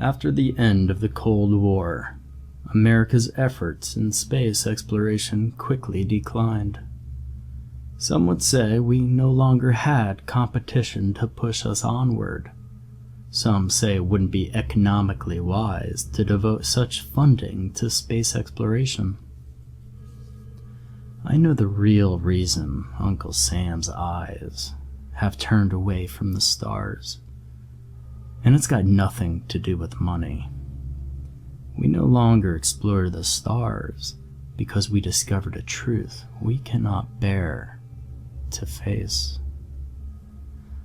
After the end of the Cold War, America's efforts in space exploration quickly declined. Some would say we no longer had competition to push us onward. Some say it wouldn't be economically wise to devote such funding to space exploration. I know the real reason Uncle Sam's eyes have turned away from the stars, and it's got nothing to do with money. We no longer explore the stars because we discovered a truth we cannot bear to face.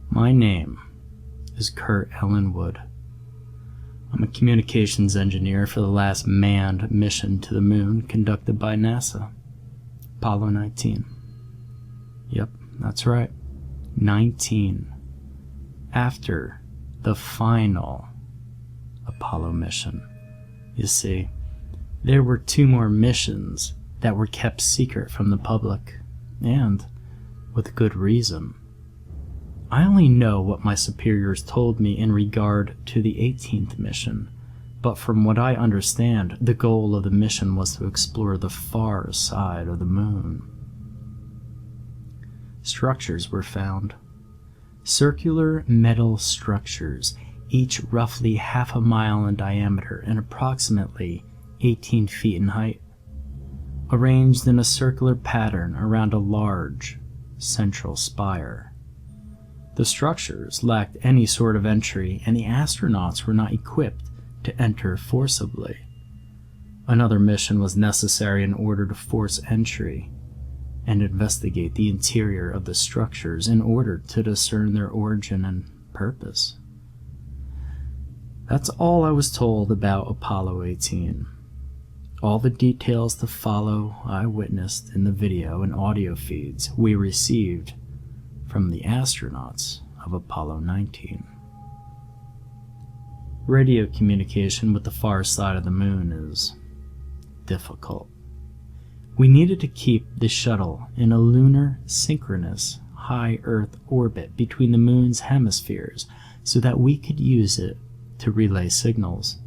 My name is Kurt Ellenwood. I'm a communications engineer for the last manned mission to the moon conducted by NASA, Apollo 19. Yep, that's right, 19. After the final Apollo mission. You see, there were 2 more missions that were kept secret from the public, and with good reason. I only know what my superiors told me in regard to the 18th mission, but from what I understand, the goal of the mission was to explore the far side of the moon. Structures were found. Circular metal structures, each roughly half a mile in diameter and approximately 18 feet in height, arranged in a circular pattern around a large central spire. The structures lacked any sort of entry, and the astronauts were not equipped to enter forcibly. Another mission was necessary in order to force entry and investigate the interior of the structures in order to discern their origin and purpose. That's all I was told about Apollo 18. All the details to follow I witnessed in the video and audio feeds we received from the astronauts of Apollo 19. Radio communication with the far side of the moon is difficult. We needed to keep the shuttle in a lunar synchronous high Earth orbit between the moon's hemispheres so that we could use it to relay signals.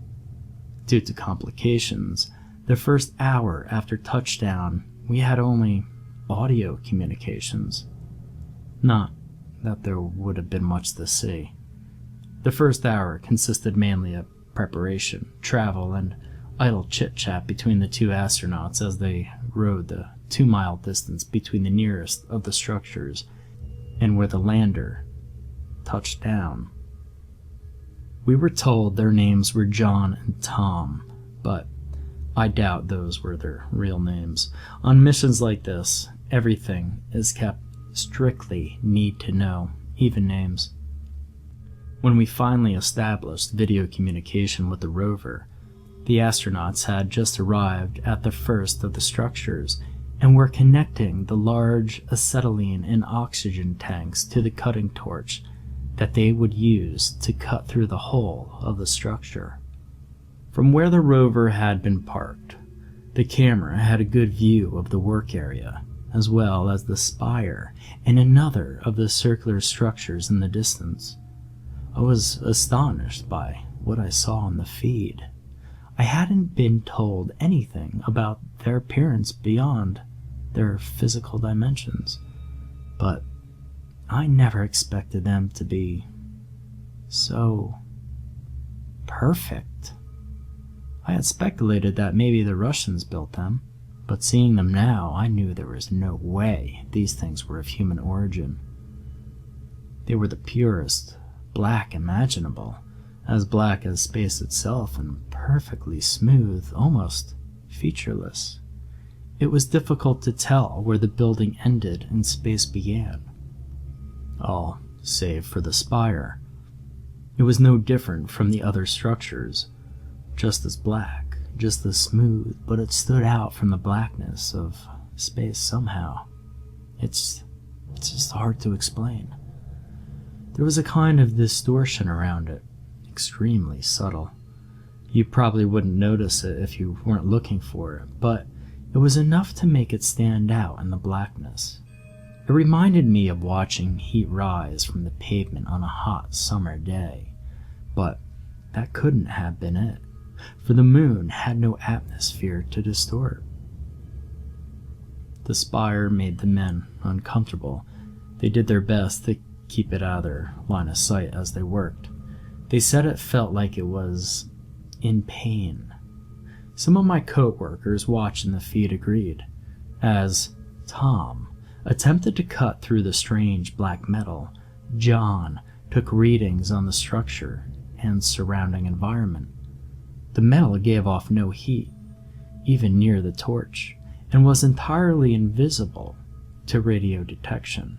Due to complications, the first hour after touchdown, we had only audio communications. Not that there would have been much to see. The first hour consisted mainly of preparation, travel, and idle chit-chat between the 2 astronauts as they rode the 2-mile distance between the nearest of the structures and where the lander touched down. We were told their names were John and Tom, but I doubt those were their real names. On missions like this, everything is kept strictly need to know, even names. When we finally established video communication with the rover, the astronauts had just arrived at the first of the structures and were connecting the large acetylene and oxygen tanks to the cutting torch that they would use to cut through the whole of the structure. From where the rover had been parked, the camera had a good view of the work area, as well as the spire and another of the circular structures in the distance. I was astonished by what I saw on the feed. I hadn't been told anything about their appearance beyond their physical dimensions, but I never expected them to be so perfect. I had speculated that maybe the Russians built them, but seeing them now, I knew there was no way these things were of human origin. They were the purest black imaginable, as black as space itself and perfectly smooth, almost featureless. It was difficult to tell where the building ended and space began. All save for the spire. It was no different from the other structures, just as black, just as smooth, but it stood out from the blackness of space somehow. It's just hard to explain. There was a kind of distortion around it, extremely subtle. You probably wouldn't notice it if you weren't looking for it, but it was enough to make it stand out in the blackness. It reminded me of watching heat rise from the pavement on a hot summer day, but that couldn't have been it, for the moon had no atmosphere to distort. The spire made the men uncomfortable. They did their best to keep it out of their line of sight as they worked. They said it felt like it was in pain. Some of my co-workers watching the feed agreed, as Tom attempted to cut through the strange black metal. John took readings on the structure and surrounding environment. The metal gave off no heat, even near the torch, and was entirely invisible to radio detection.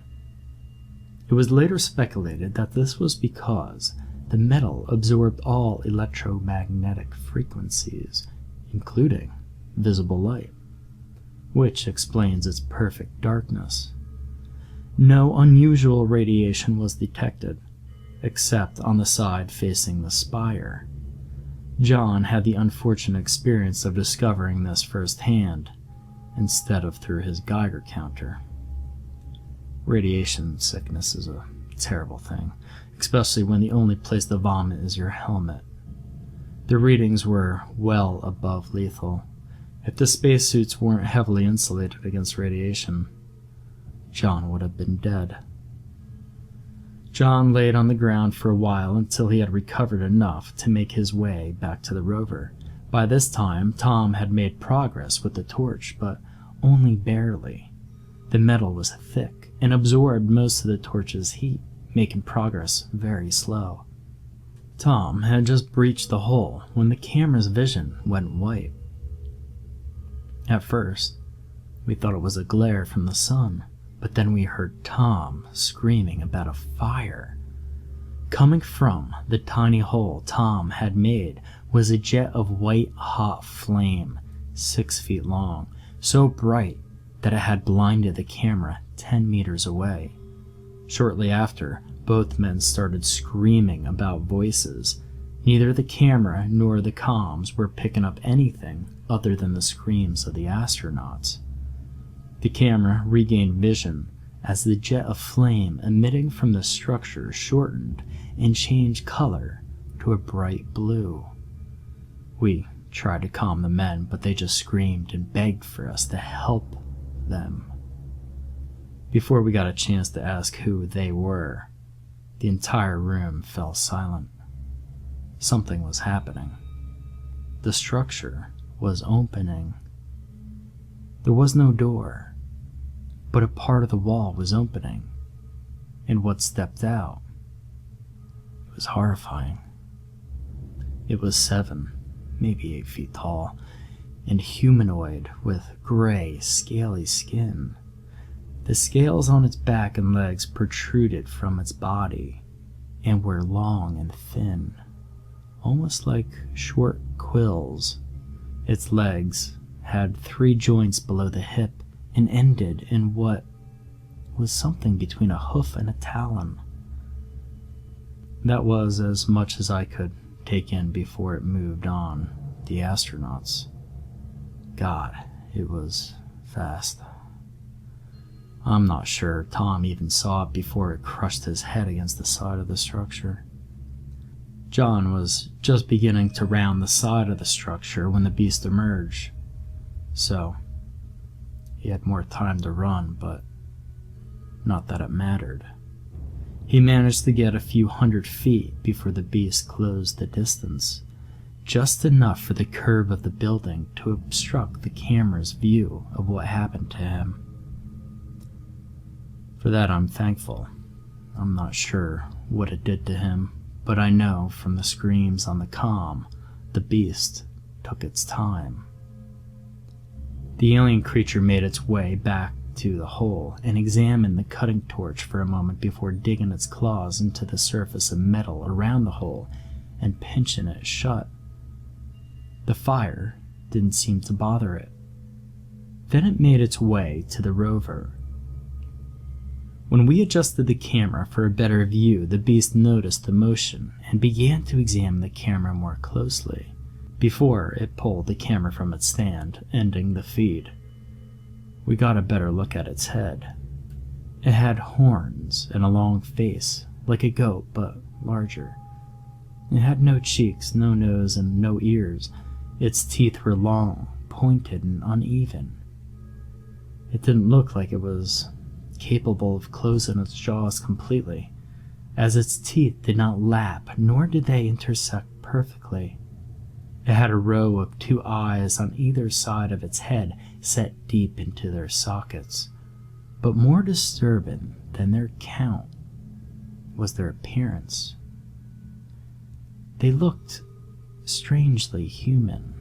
It was later speculated that this was because the metal absorbed all electromagnetic frequencies, including visible light, which explains its perfect darkness. No unusual radiation was detected, except on the side facing the spire. John had the unfortunate experience of discovering this firsthand, instead of through his Geiger counter. Radiation sickness is a terrible thing, especially when the only place to vomit is your helmet. The readings were well above lethal. If the spacesuits weren't heavily insulated against radiation, John would have been dead. John laid on the ground for a while until he had recovered enough to make his way back to the rover. By this time, Tom had made progress with the torch, but only barely. The metal was thick and absorbed most of the torch's heat, making progress very slow. Tom had just breached the hole when the camera's vision went white. At first, we thought it was a glare from the sun, but then we heard Tom screaming about a fire. Coming from the tiny hole Tom had made was a jet of white-hot flame, 6 feet long, so bright that it had blinded the camera 10 meters away. Shortly after, both men started screaming about voices. Neither the camera nor the comms were picking up anything other than the screams of the astronauts. The camera regained vision as the jet of flame emitting from the structure shortened and changed color to a bright blue. We tried to calm the men, but they just screamed and begged for us to help them. Before we got a chance to ask who they were, the entire room fell silent. Something was happening. The structure was opening. There was no door, but a part of the wall was opening, and what stepped out, it was horrifying. It was 7, maybe 8 feet tall, and humanoid with gray, scaly skin. The scales on its back and legs protruded from its body and were long and thin, almost like short quills. Its legs had 3 joints below the hip and ended in what was something between a hoof and a talon. That was as much as I could take in before it moved on the astronauts. God, it was fast. I'm not sure Tom even saw it before it crushed his head against the side of the structure. John was just beginning to round the side of the structure when the beast emerged, so he had more time to run, but not that it mattered. He managed to get a few 100 feet before the beast closed the distance, just enough for the curve of the building to obstruct the camera's view of what happened to him. For that I'm thankful. I'm not sure what it did to him, but I know from the screams on the comm, the beast took its time. The alien creature made its way back to the hole and examined the cutting torch for a moment before digging its claws into the surface of metal around the hole and pinching it shut. The fire didn't seem to bother it. Then it made its way to the rover. When we adjusted the camera for a better view, the beast noticed the motion and began to examine the camera more closely before it pulled the camera from its stand, ending the feed. We got a better look at its head. It had horns and a long face, like a goat, but larger. It had no cheeks, no nose, and no ears. Its teeth were long, pointed, and uneven. It didn't look like it was capable of closing its jaws completely, as its teeth did not lap, nor did they intersect perfectly. It had a row of 2 eyes on either side of its head, set deep into their sockets. But more disturbing than their count was their appearance. They looked strangely human.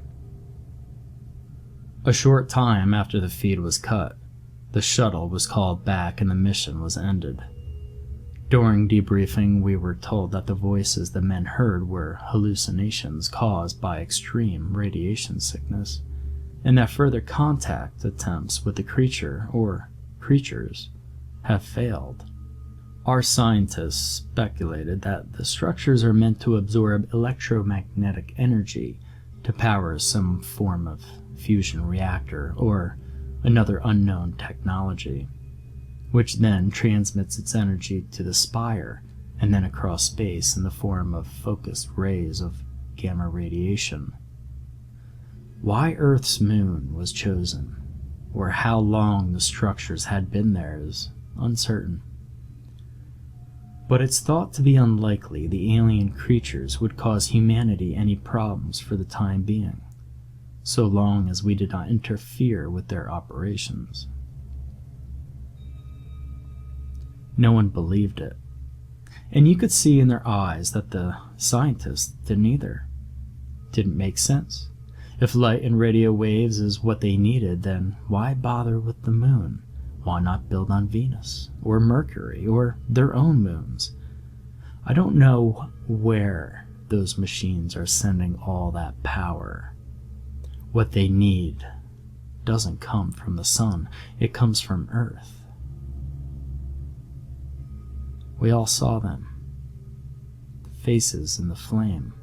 A short time after the feed was cut, the shuttle was called back and the mission was ended. During debriefing, we were told that the voices the men heard were hallucinations caused by extreme radiation sickness, and that further contact attempts with the creature or creatures have failed. Our scientists speculated that the structures are meant to absorb electromagnetic energy to power some form of fusion reactor or another unknown technology, which then transmits its energy to the spire and then across space in the form of focused rays of gamma radiation. Why Earth's moon was chosen, or how long the structures had been there, is uncertain. But it's thought to be unlikely the alien creatures would cause humanity any problems for the time being, so long as we did not interfere with their operations. No one believed it, and you could see in their eyes that the scientists didn't either. Didn't make sense. If light and radio waves is what they needed, then why bother with the moon? Why not build on Venus, or Mercury, or their own moons? I don't know where those machines are sending all that power. What they need doesn't come from the sun, it comes from Earth. We all saw them, the faces in the flame.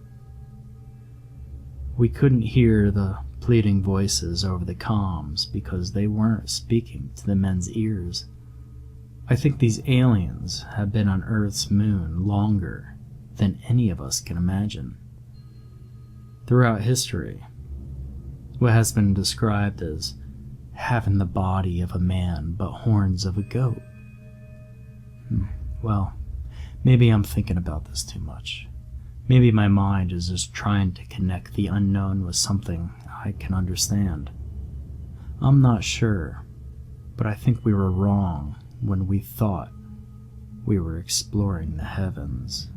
We couldn't hear the pleading voices over the comms because they weren't speaking to the men's ears. I think these aliens have been on Earth's moon longer than any of us can imagine. Throughout history, what has been described as having the body of a man but horns of a goat. Well, maybe I'm thinking about this too much. Maybe my mind is just trying to connect the unknown with something I can understand. I'm not sure, but I think we were wrong when we thought we were exploring the heavens.